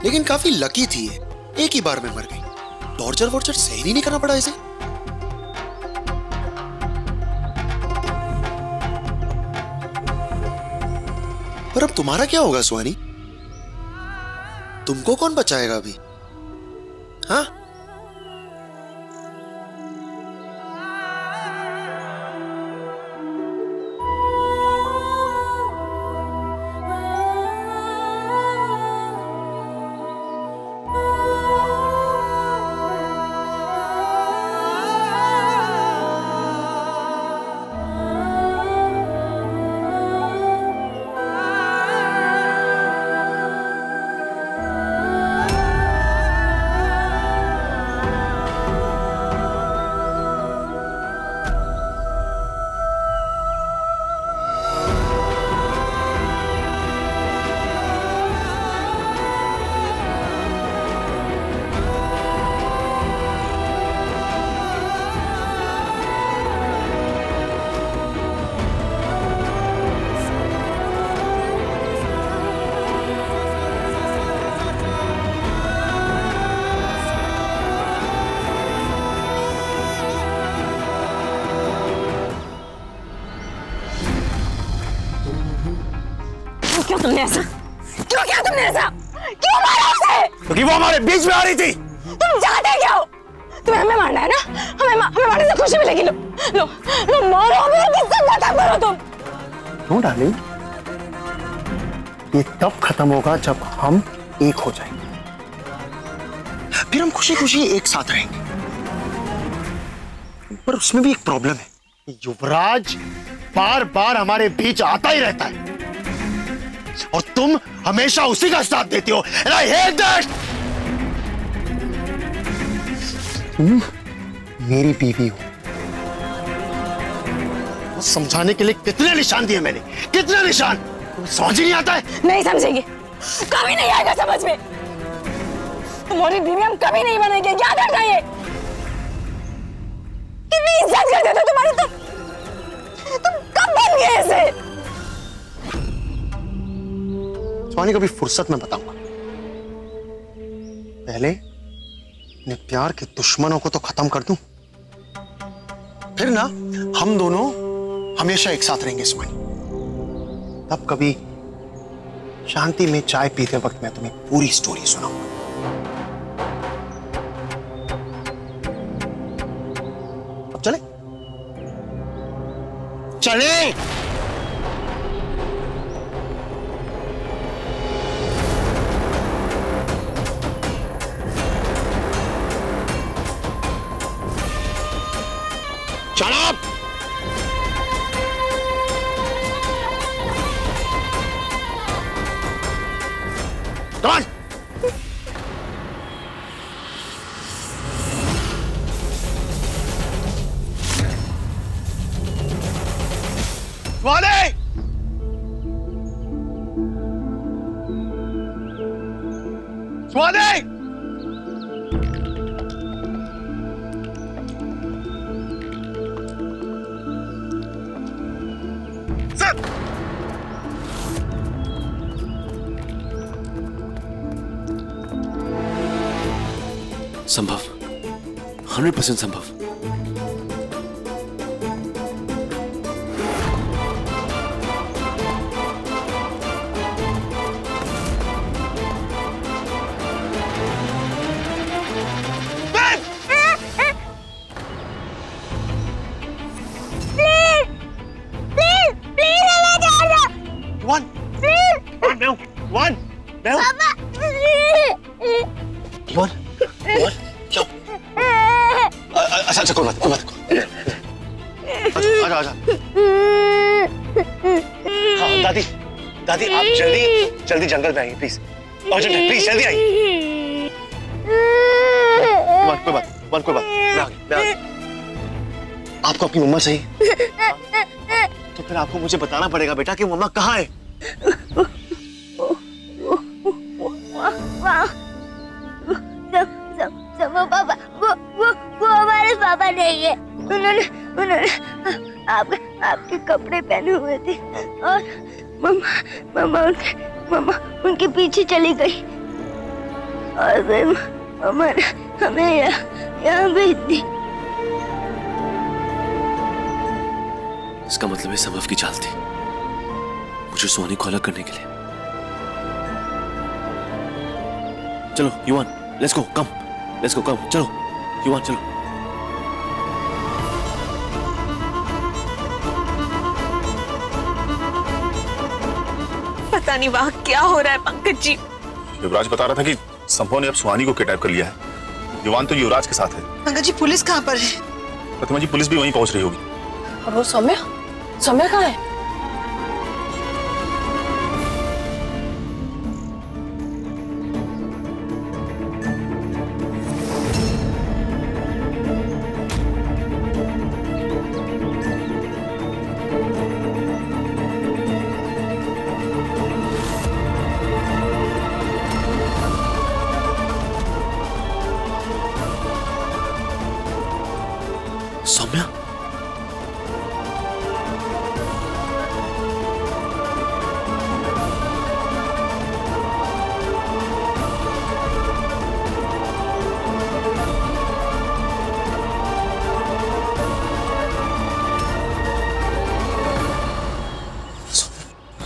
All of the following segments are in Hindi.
लेकिन काफी लकी थी ये, एक ही बार में मर गई। टॉर्चर वॉर्चर सही नहीं करना पड़ा इसे। पर अब तुम्हारा क्या होगा सुहानी? तुमको कौन बचाएगा अभी? हाँ? क्यों तुमने ऐसा? क्यों किया तुमने ऐसा? क्यों मारा उसे? क्योंकि वो हमारे बीच में आ रही थी। तुम चाहते क्या हो? तुम्हें हमें मारना है ना? हमें मारने से खुशी मिलेगी। लो लो लो मारो हमें, किससे खत्म करो तुम। क्यों डार्लिंग? ये तब खत्म होगा जब हम एक हो जाएंगे, फिर हम खुशी खुशी एक साथ रहेंगे। पर उसमें भी एक प्रॉब्लम है, युवराज बार बार हमारे बीच आता ही रहता है और तुम हमेशा उसी का साथ देती हो। And I hate that! तुम मेरी बीवी हो। समझाने के लिए कितने निशान दिए मैंने, कितने निशान, तुम्हें समझ ही नहीं आता है। नहीं समझेगी, कभी नहीं आएगा समझ में। तुम्हारी बीवी हम कभी नहीं बनेंगे, याद रखना ये। कितनी इज्जत करते थे तुम्हारी, तुम कब बन गए ऐसे? सुहानी कभी फुर्सत में बताऊंगा। पहले अपने प्यार के दुश्मनों को तो खत्म कर दूं, फिर ना हम दोनों हमेशा एक साथ रहेंगे सुहानी। तब कभी शांति में चाय पीते वक्त मैं तुम्हें पूरी स्टोरी सुनाऊंगा। अब चले चले। Shut up! Come on! Swati! Swati! संभव, 100% संभव। अच्छा कोई बात आजा। हाँ दादी आप जल्दी जंगल में आइए प्लीज, अर्जेंट है, प्लीज जल्दी आइए। कोई बात मैं आ गया। आपको अपनी मम्मा चाहिए तो फिर आपको मुझे बताना पड़ेगा बेटा कि मम्मा कहाँ है। पापा वो हमारे पापा नहीं है। उन्होंने आपके कपड़े पहने हुए थे और मम्मा उनके पीछे चली गई। और फिर मामा ने हमें यहाँ भेज दी। इसका मतलब है समव की चाल थी मुझे सुहानी को अलग करने के लिए। चलो युवान, लेट्स गो, कम, चलो युवान, चलो। पता नहीं वहां क्या हो रहा है पंकज जी। युवराज बता रहा था कि संभव ने अब सुहानी को किडनैप कर लिया है। युवान तो युवराज के साथ है। पंकज जी पुलिस कहाँ पर है? प्रतिमा जी पुलिस भी वहीं पहुंच रही होगी। और वो सौम्या कहाँ है? सौम्या,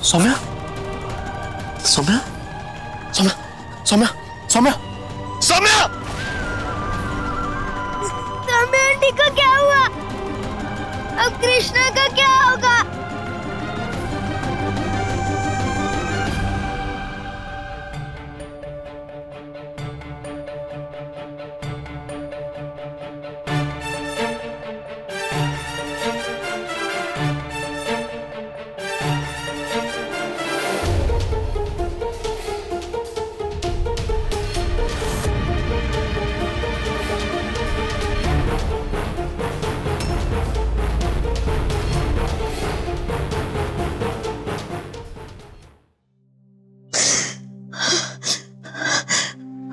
सौम्या, सौम्या, सौम्या, सौम्या, सौम्या, सौम्या। सौम्या आंटी का क्या हुआ? अब कृष्णा का क्या होगा?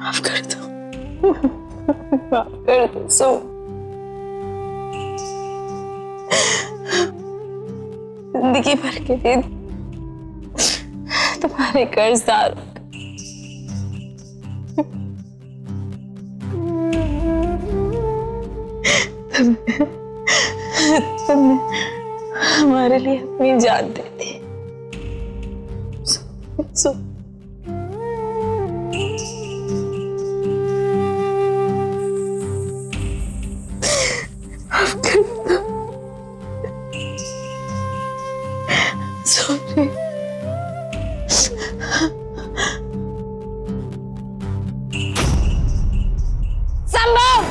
माफ कर दो सो। जिंदगी भर के लिए तुम्हारे कर्जदार तुमने हमारे लिए अपनी जान दे दी। So sorry. संभव,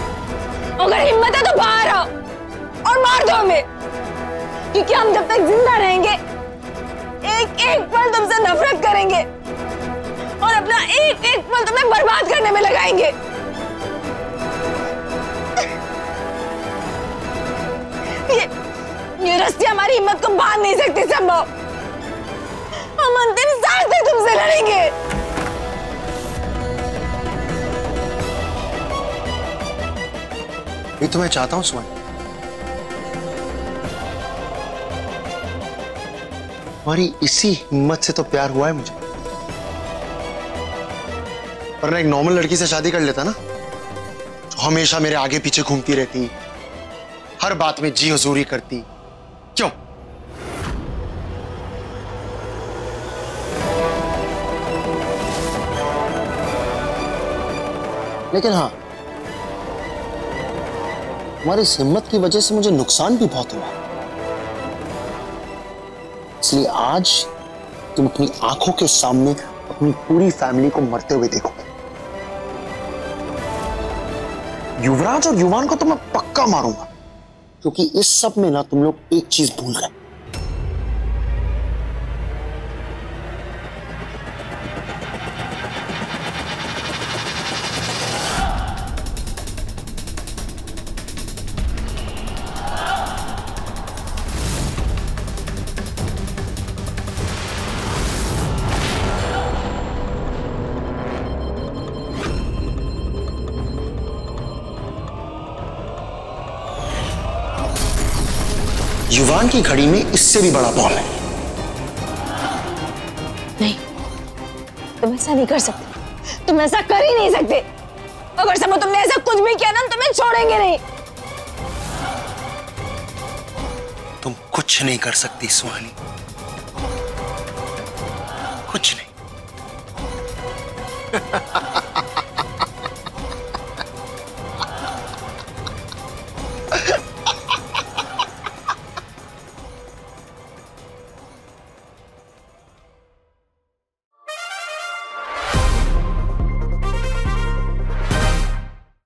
अगर हिम्मत है तो बाहर आओ और मार दो हमें, क्योंकि हम जब तक जिंदा रहेंगे एक एक पल तुमसे नफरत करेंगे और अपना एक एक पल तुम्हें बर्बाद करने में लगाएंगे। ये रस्सी हमारी हिम्मत को बांध नहीं सकती संभव। हम अंतिम सांस तक तुमसे लड़ेंगे। ये तो मैं चाहता हूं सुहानी। हमारी इसी हिम्मत से तो प्यार हुआ है मुझे, वरना एक नॉर्मल लड़की से शादी कर लेता ना, जो हमेशा मेरे आगे पीछे घूमती रहती, हर बात में जी हुजूरी करती। क्यों? लेकिन हाँ, तुम्हारी इस हिम्मत की वजह से मुझे नुकसान भी बहुत हुआ, इसलिए आज तुम अपनी आंखों के सामने अपनी पूरी फैमिली को मरते हुए देखोगे। युवराज और युवान को तो मैं पक्का मारूंगा, क्योंकि इस सब में ना तुम लोग एक चीज भूल गए। युवान की घड़ी में इससे भी बड़ा बॉल है। नहीं, तुम ऐसा नहीं कर सकते। तुम ऐसा कर ही नहीं सकते। अगर समो तुमने ऐसा कुछ भी किया ना, तुम्हें छोड़ेंगे नहीं। तुम कुछ नहीं कर सकती सुहानी, कुछ नहीं।